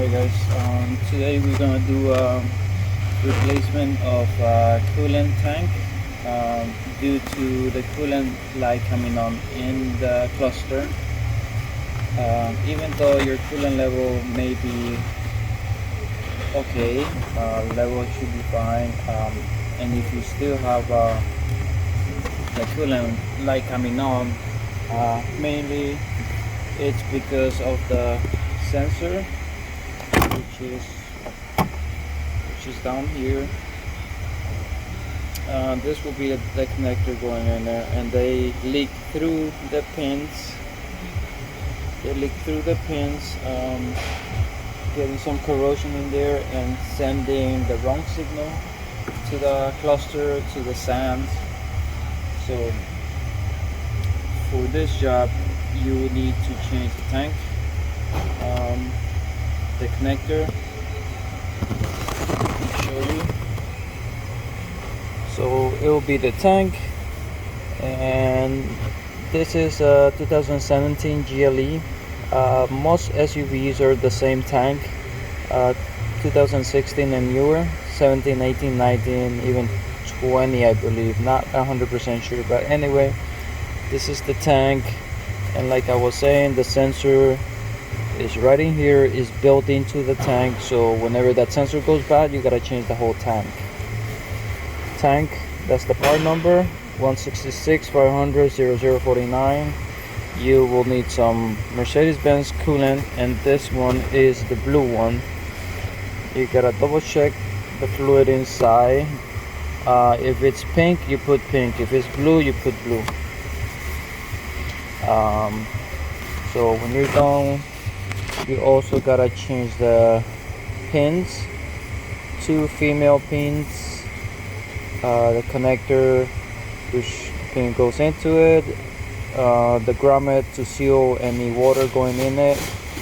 Alright guys, today we're gonna do replacement of coolant tank due to the coolant light coming on in the cluster. Even though your coolant level may be okay, level should be fine, and if you still have the coolant light coming on, mainly it's because of the sensor, which is down here. This will be the connector going in there, and they leak through the pins. Getting some corrosion in there and sending the wrong signal to the cluster, to the sands. So for this job you need to change the tank, the connector. Let me show you. So it will be the tank, and this is a 2017 GLE. Most SUVs are the same tank, 2016 and newer, 17, 18, 19, even 20 I believe, not 100% sure, but anyway, this is the tank. And like I was saying, the sensor is right in here, is built into the tank, so whenever that sensor goes bad you gotta change the whole tank. That's the part number 166 500 0049. You will need some Mercedes-Benz coolant, and this one is the blue one. You gotta double check the fluid inside. If it's pink you put pink, if it's blue you put blue. So when you're done, you also gotta change the pins, 2 female pins, the connector which pin goes into it, the grommet to seal any water going in it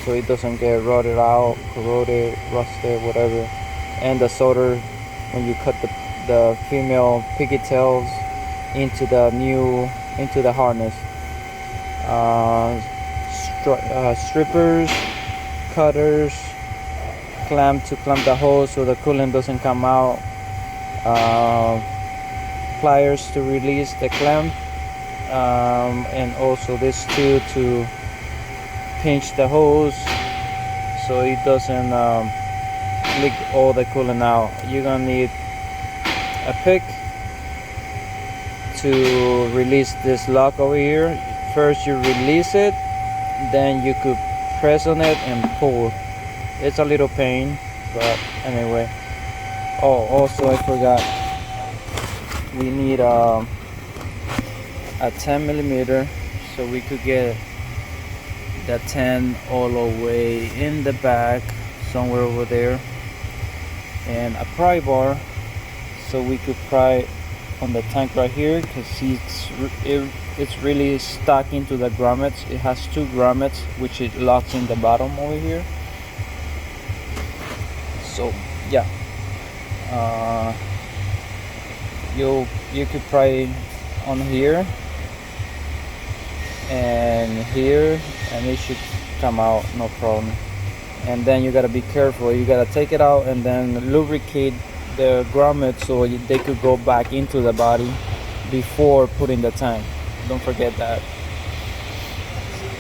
so it doesn't get rotted out, corroded, rusted, whatever, and the solder when you cut the female pigtails into the harness. Strippers, cutters, clamp to clamp the hose so the coolant doesn't come out, pliers to release the clamp, and also this too to pinch the hose so it doesn't leak all the coolant out. You're gonna need a pick to release this lock over here. First you release it, then you could press on it and pull. It's a little pain, but anyway. Oh, also I forgot, we need a 10 millimeter, so we could get the 10 all the way in the back somewhere over there, and a pry bar so we could pry on the tank right here, because it's really stuck into the grommets. It has 2 grommets which it locks in the bottom over here. So yeah, you could pry on here and here, and it should come out no problem. And then you gotta be careful, you gotta take it out and then lubricate the grommet so they could go back into the body before putting the tank. Don't forget that.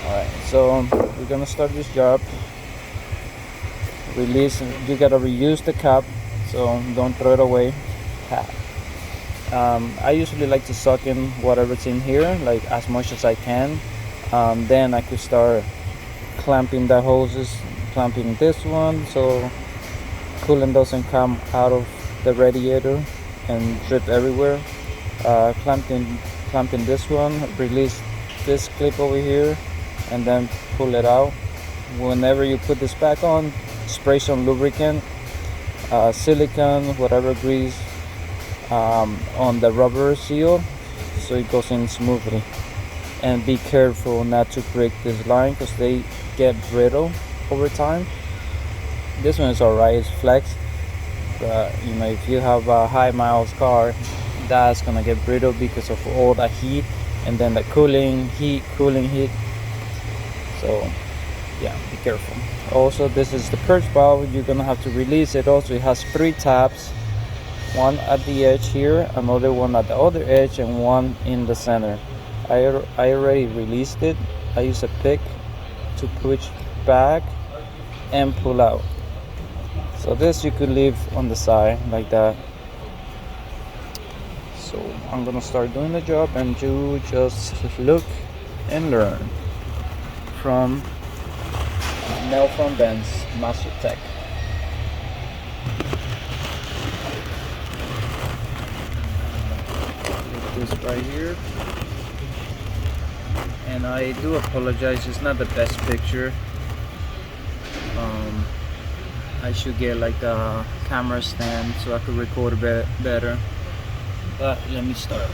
Alright, so we're gonna start this job. Release, you gotta reuse the cap, so don't throw it away. I usually like to suck in whatever's in here, like as much as I can. Then I could start clamping the hoses, clamping this one so coolant doesn't come out of the radiator and drip everywhere. Clamping this one, release this clip over here, and then pull it out. Whenever you put this back on, spray some lubricant, silicone, whatever grease, on the rubber seal so it goes in smoothly. And be careful not to break this line because they get brittle over time. This one is alright, it's flex, but you know, if you have a high miles car, that's gonna get brittle because of all the heat and then the cooling heat. So yeah, be careful. Also, this is the purge valve. You're gonna have to release it. Also, it has 3 tabs, one at the edge here, another one at the other edge, and one in the center. I already released it. I use a pick to push back and pull out. So this you could leave on the side like that. So I'm gonna start doing the job, and you just look and learn from Mel from Benz, Master Tech. Take this right here. And I do apologize, it's not the best picture. I should get like a camera stand so I could record a bit better. But let me start.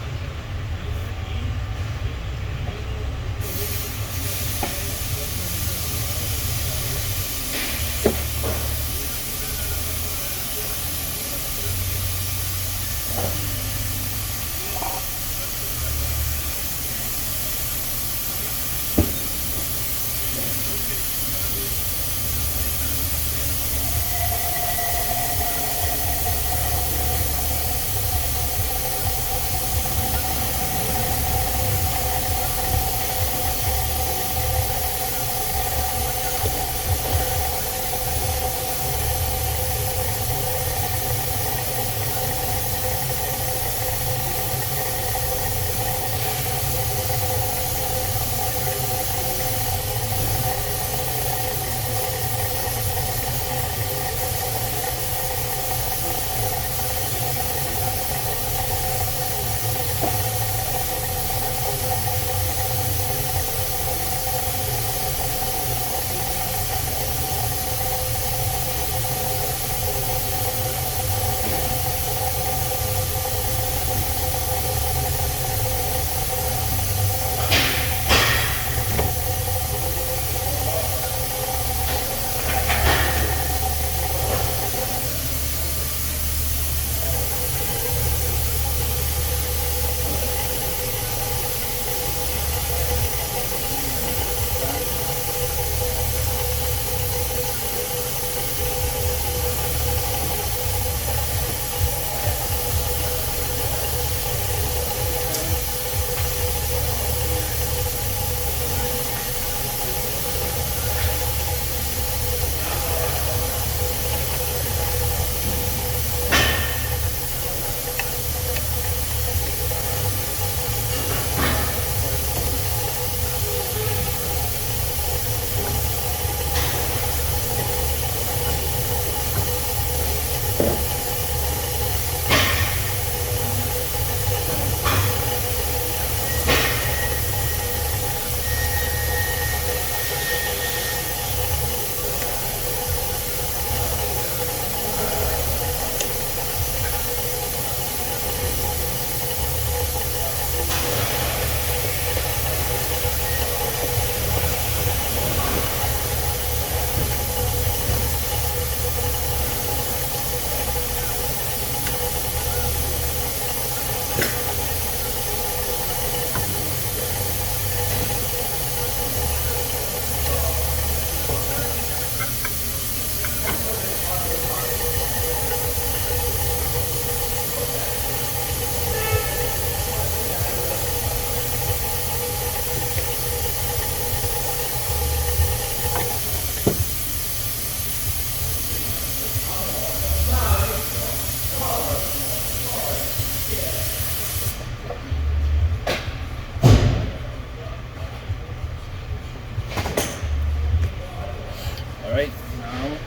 Alright, now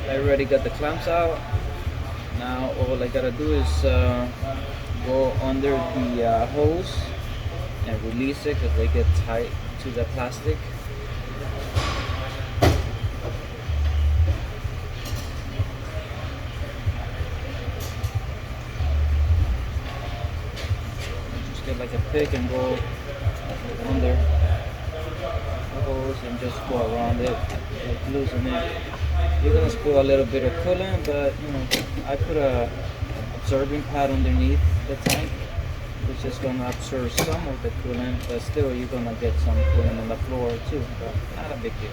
I already got the clamps out. Now all I gotta do is go under the hose and release it because they get tight to the plastic. Just get like a pick and go under the hose and just go around it, like loosen it. You're gonna spill a little bit of coolant, but you know, I put a absorbing pad underneath the tank, which it's just gonna absorb some of the coolant, but still you're gonna get some coolant on the floor too, but not a big deal.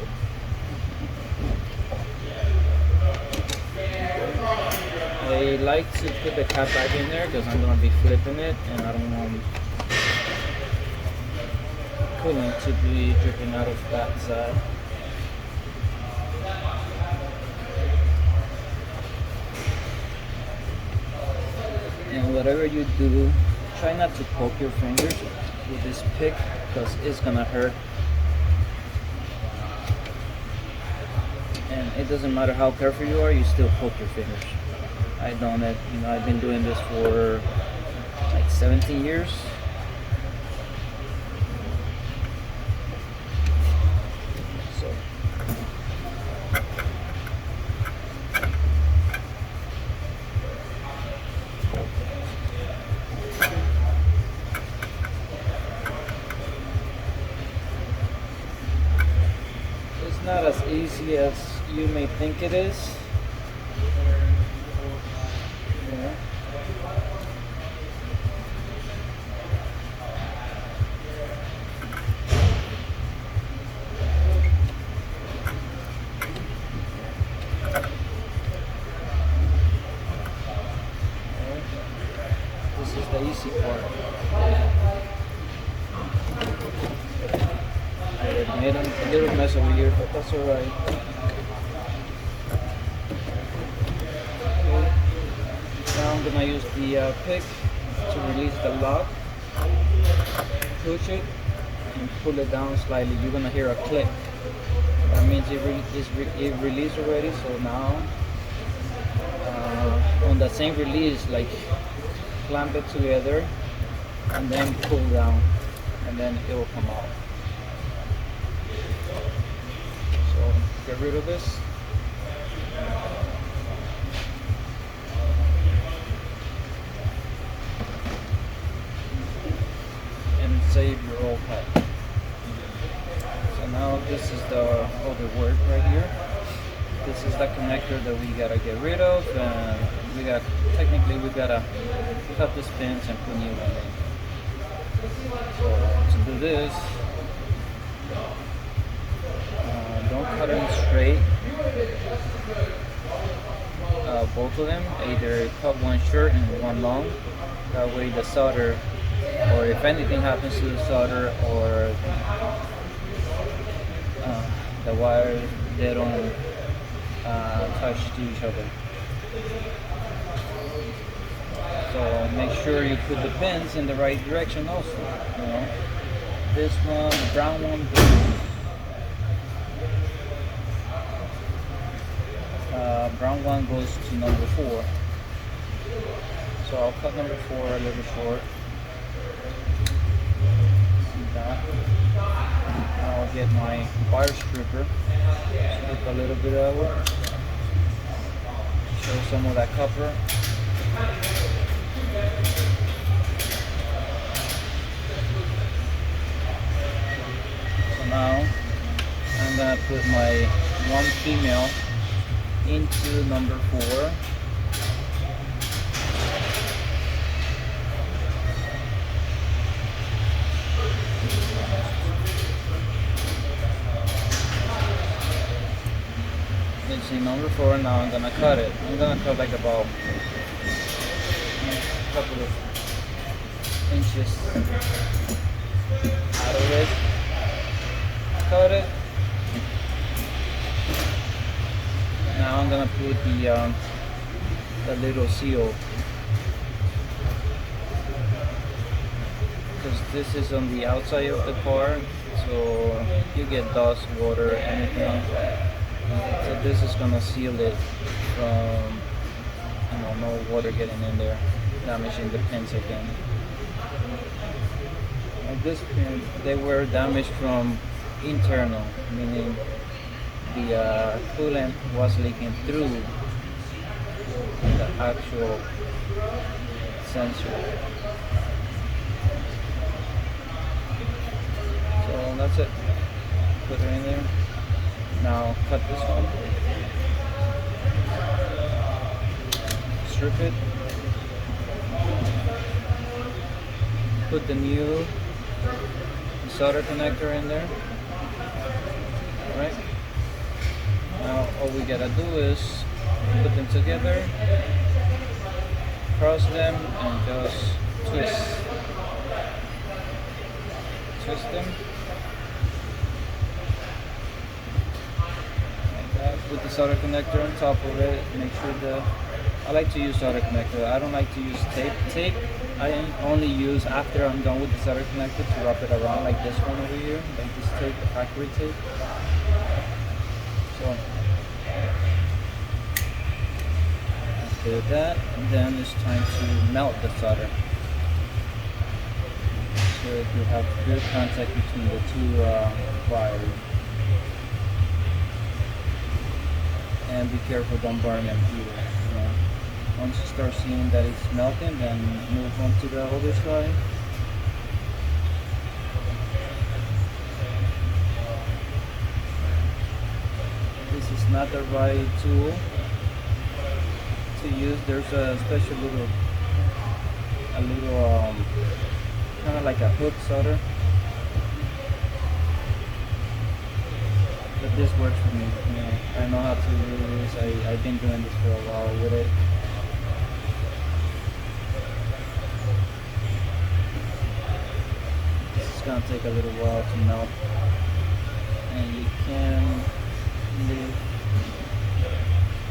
I like to put the cap back in there because I'm gonna be flipping it and I don't want coolant to be dripping out of that side. And whatever you do, try not to poke your fingers with this pick because it's gonna hurt. And it doesn't matter how careful you are, you still poke your fingers. I've done it, you know, I've been doing this for like 17 years. So it's not as easy as you may think it is. Yeah. This is the easy part. I made a little mess over here, but that's alright. Now I'm gonna use the pick to release the lock. Push it and pull it down slightly. You're gonna hear a click. That means it released already. So now on the same release, like clamp it together and then pull down, and then it will come out. So get rid of this. And save your old pipe. So now this is the other word right here. This is the connector that we gotta get rid of, and we gotta cut the pins and put new one in. So to do this, don't cut them straight. Both of them, either cut one short and one long. That way the solder, or if anything happens to the solder or the wires, they don't touch to each other. So make sure you put the pins in the right direction also. You know, this one, the brown one, brown one goes to number 4. So I'll cut number 4 a little short. See that? Now I'll get my wire stripper, strip a little bit of it, show some of that copper. So now I'm gonna put my one female into number 4. You see number 4. Now I'm gonna cut it. I'm gonna cut like about a couple of inches out of it. Cut it. Now I'm gonna put the little seal, because this is on the outside of the car, so you get dust, water, anything. So this is gonna seal it from, you know, no water getting in there, damaging the pins again. Like this pin, they were damaged from internal, meaning the coolant was leaking through the actual sensor. So that's it. Put it in there. Now cut this one. Strip it. put the new solder connector in there. Alright. Now all we gotta do is put them together, cross them, and just twist them like that. Put the solder connector on top of it. Make sure I like to use solder connector. I don't like to use tape. Tape I only use after I'm done with the solder connector to wrap it around, like this one over here, like this tape, the factory tape. So after that, then it's time to melt the solder. So you have good contact between the two wires. And be careful, don't burn them either. You know? Once you start seeing that it's melting, then move on to the other side. This is not the right tool to use. There's a special little kind of like a hook solder, but this works for me. You know, I know how to use this. I've been doing this for a while with it. This is gonna take a little while to melt, and you can leave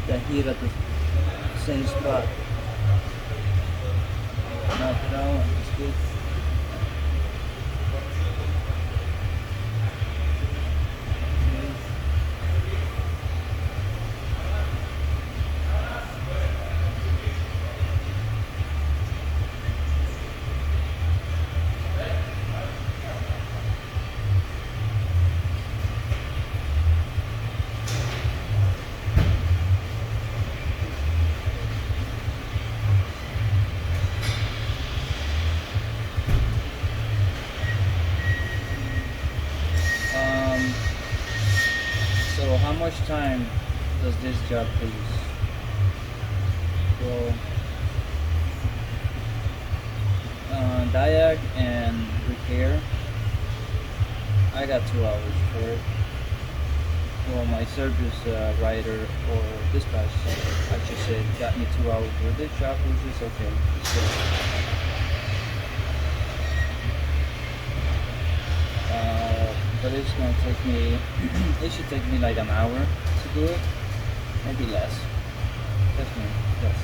the heat at the same spot. Melt it out. It's good. So how much time does this job please? Well, diag and repair, I got 2 hours for it. Well, my service writer or dispatch, I should say, got me 2 hours for this job, which is okay. It's good. But it's gonna take me, it should take me like an hour to do it, maybe less, definitely less.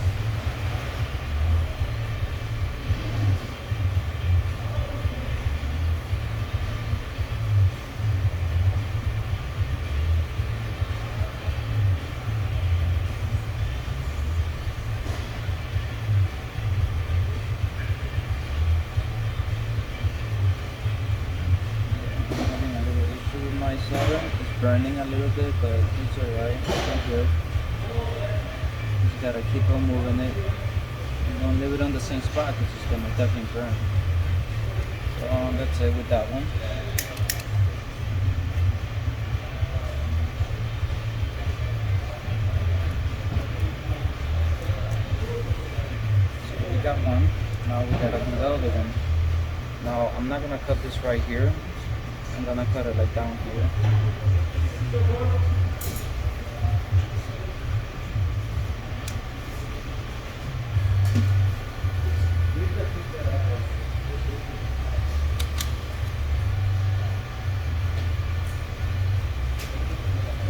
My solder is burning a little bit, but it's alright. It's good. Just gotta keep on moving it. You don't leave it on the same spot because it's gonna definitely burn. So that's it with that one. So we got one. Now we gotta do the other one. Now I'm not gonna cut this right here. I'm gonna cut it like down here.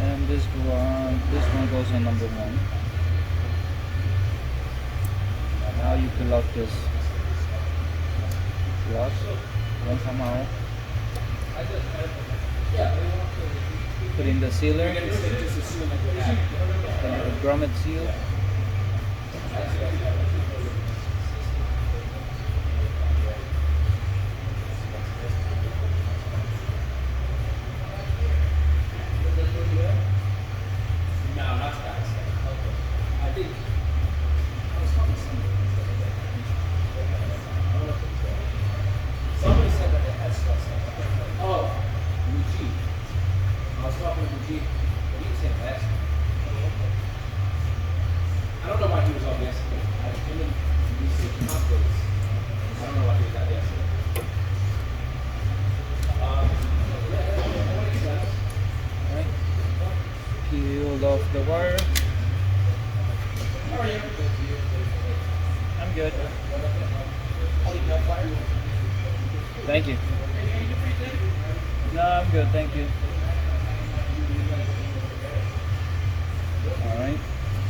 And this one goes on number 1. Now you can lock this lock. Don't come out. Put in the sealer, the grommet seal. I don't know why he was off yesterday. I don't know why he was out yesterday. the wire. How are you? I'm good. Thank you. No, I'm good, thank you. Alright,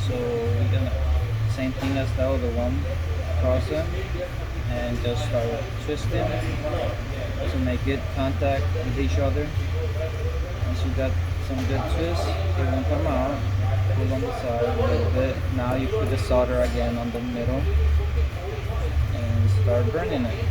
so we're gonna, same thing as the other one, cross it and just start twisting to make good contact with each other. Once you got some good twist, it won't come out. Pull on the side a little bit. Now you put the solder again on the middle and start burning it.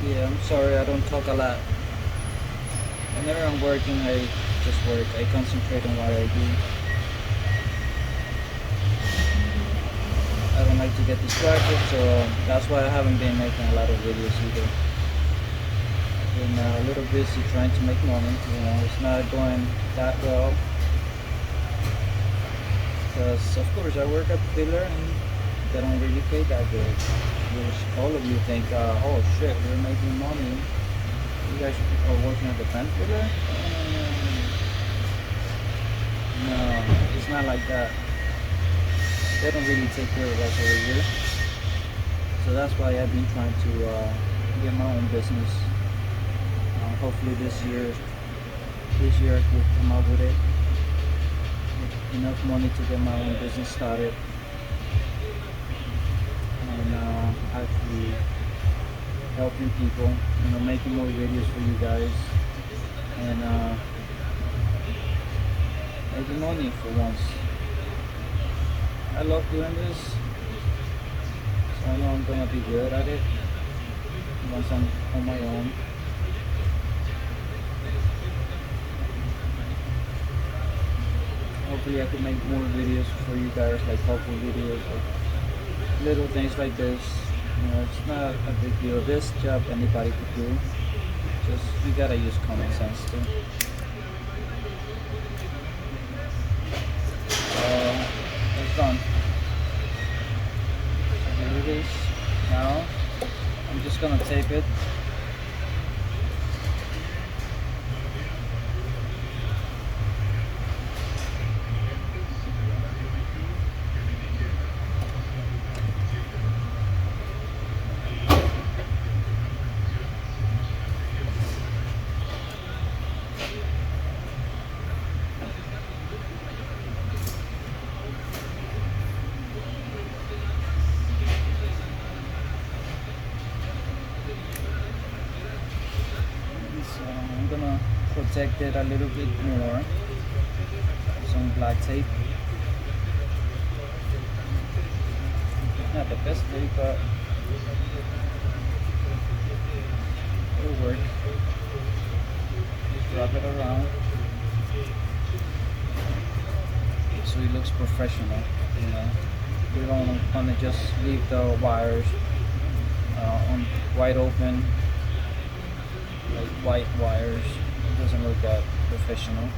Yeah, I'm sorry I don't talk a lot. Whenever I'm working, I just work. I concentrate on what I do. I don't like to get distracted, so that's why I haven't been making a lot of videos either. I've been a little busy trying to make money. You know, it's not going that well. Because, of course, I work at Pillar and they don't really pay that good. Which all of you think, oh shit, we're making money. You guys are working at the plant Pillar? No, it's not like that. They don't really take care of us over here. So that's why I've been trying to get my own business. Hopefully this year I could come up with it. Enough money to get my own business started. And actually helping people, you know, making more videos for you guys. And making money for once. I love doing this, so I know I'm gonna be good at it once I'm on my own. Hopefully I could make more videos for you guys, like helpful videos, like little things like this. You know, it's not a big deal. This job anybody could do. Just, you gotta use common sense too. It's done. So here it is. Now, I'm just gonna tape it. I'm gonna protect it a little bit more with some black tape. Not the best tape, but it'll work. Just wrap it around so it looks professional. You know, we don't want to just leave the wires on wide open. Like white wires, it doesn't look that professional.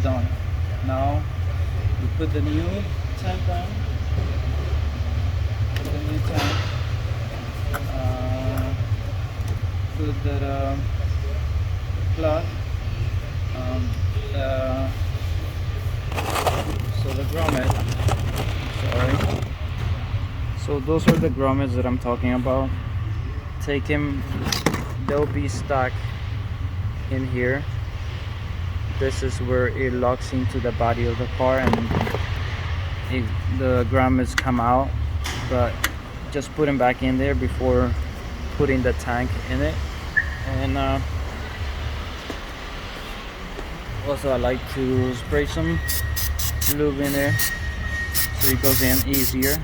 done. Now we put the new tank on. Put the new tank. Put the plug. So the grommets. Sorry. So those are the grommets that I'm talking about. Take him. They'll be stuck in here. This is where it locks into the body of the car, and the grommets come out. But just put them back in there before putting the tank in it. And also I like to spray some lube in there so it goes in easier.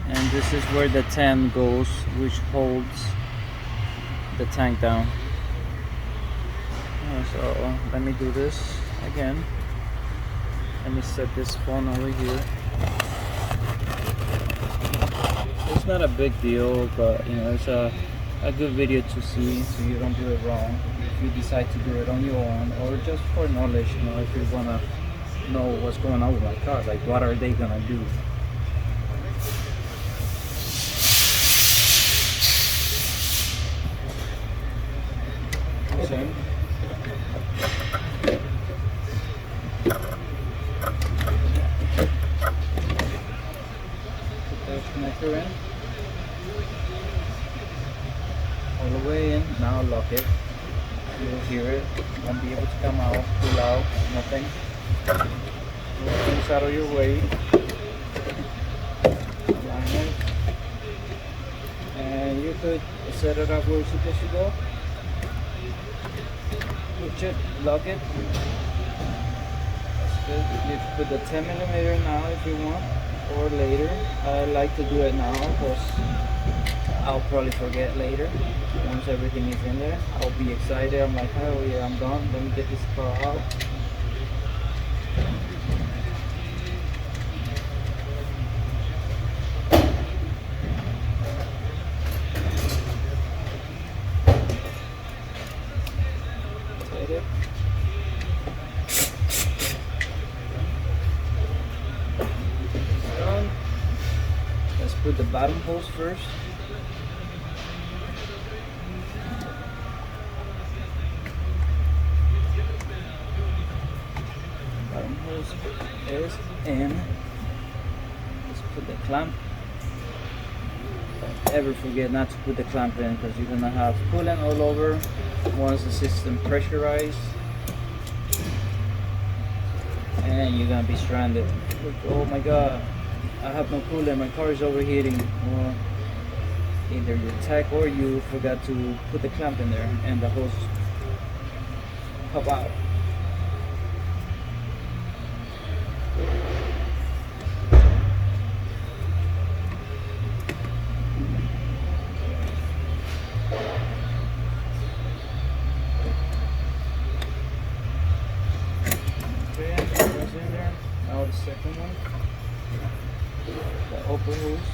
And this is where the 10 goes, which holds the tank down. So let me do this again. Let me set this phone over here. It's not a big deal, but you know, it's a good video to see, so you don't do it wrong if you decide to do it on your own, or just for knowledge, you know, if you want to know what's going on with my car, like what are they gonna do. Same. Put the connector in all the way in. Now lock it. You'll hear it. Won't be able to come out, pull out, nothing. Move things out of your way. Align it. And you could set it up where it's supposed to go. Push it, lock it. That's good. You can put the 10mm now if you want, or later. I like to do it now because I'll probably forget later. Once everything is in there, I'll be excited. I'm like, oh yeah, I'm done. Let me get this car out. It. Done. Let's put the bottom hose first. Bottom hose is in. Let's put the clamp. Don't ever forget not to put the clamp in, because you're gonna have coolant all over once the system pressurized, and you're gonna be stranded. Oh my god, I have no coolant, my car is overheating. Or either your tech or you forgot to put the clamp in there and the hose pop out. Now the second one, the upper hose.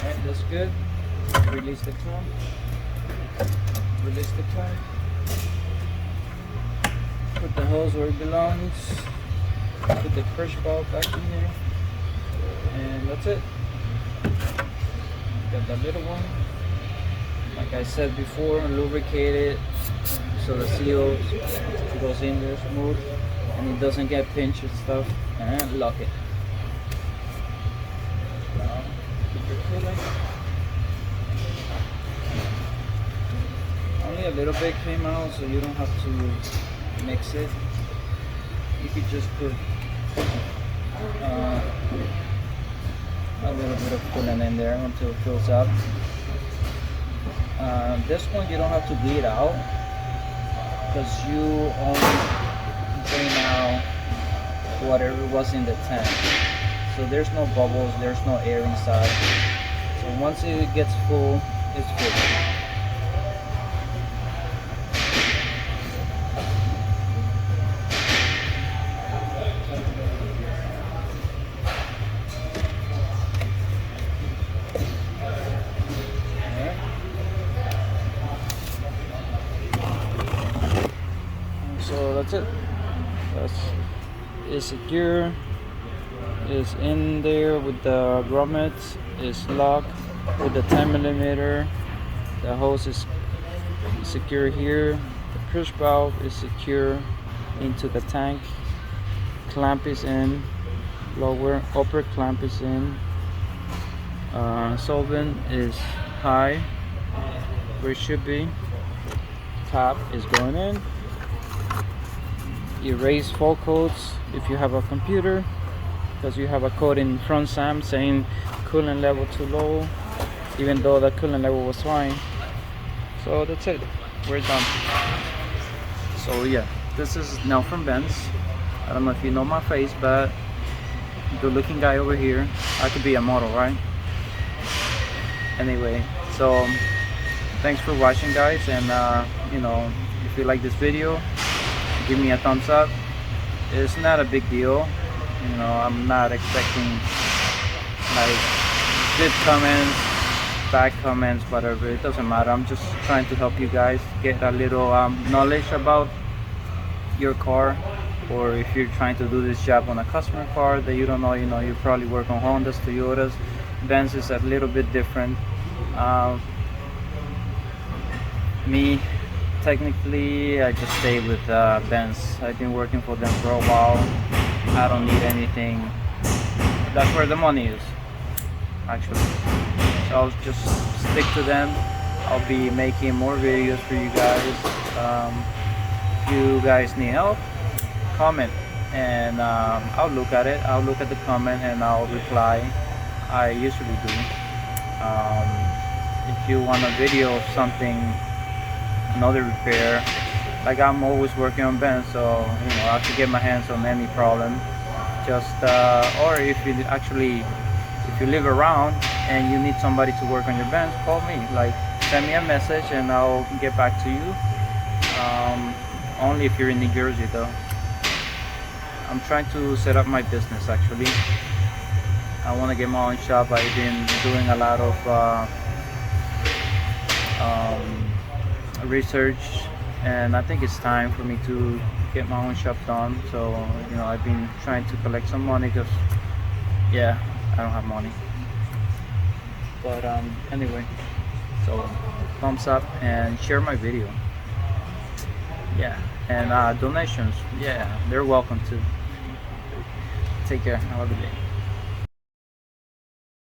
Alright, that's good. Release the clamp. Release the clamp. Put the hose where it belongs. Put the crush valve back in here. And that's it. Got the little one. Like I said before, lubricate it so the seal goes in there smooth and it doesn't get pinched and stuff. And lock it. Now, put your coolant. Only a little bit came out, so you don't have to mix it. You could just put a little bit of coolant in there until it fills up. This one you don't have to bleed out, because you only drain out whatever was in the tank. So there's no bubbles, there's no air inside. So once it gets full, it's full. So that's it. It's secure. It's in there with the grommets. It's locked with the 10mm. The hose is secure here. The push valve is secure into the tank. Clamp is in. Lower upper clamp is in. Solvent is high where it should be. Cap is going in. Erase fault codes if you have a computer, because you have a code in front SAM saying coolant level too low, even though the coolant level was fine. So that's it, we're done. So yeah, this is now from Benz. I don't know if you know my face, but good looking guy over here. I could be a model, right? Anyway, so thanks for watching, guys, and you know, if you like this video, give me a thumbs up. It's not a big deal, you know. I'm not expecting like good comments, bad comments, whatever. It doesn't matter. I'm just trying to help you guys get a little knowledge about your car, or if you're trying to do this job on a customer car that you don't know, you know, you probably work on Hondas, Toyotas. Benz is a little bit different. Me, technically, I just stay with Benz. I've been working for them for a while. I don't need anything. That's where the money is, actually. So I'll just stick to them. I'll be making more videos for you guys. If you guys need help, comment, and I'll look at it. I'll look at the comment and I'll reply. I usually do. If you want a video of something, another repair, like I'm always working on Benz, so you know, I can get my hands on any problem. Just or if you live around and you need somebody to work on your Benz, call me. Like, send me a message and I'll get back to you. Only if you're in New Jersey, though. I'm trying to set up my business, actually. I want to get my own shop. I've been doing a lot of research, and I think it's time for me to get my own shop done. So you know, I've been trying to collect some money, because yeah, I don't have money. But anyway, so thumbs up and share my video. Yeah, and donations, yeah, they're welcome too. Take care, have a good day.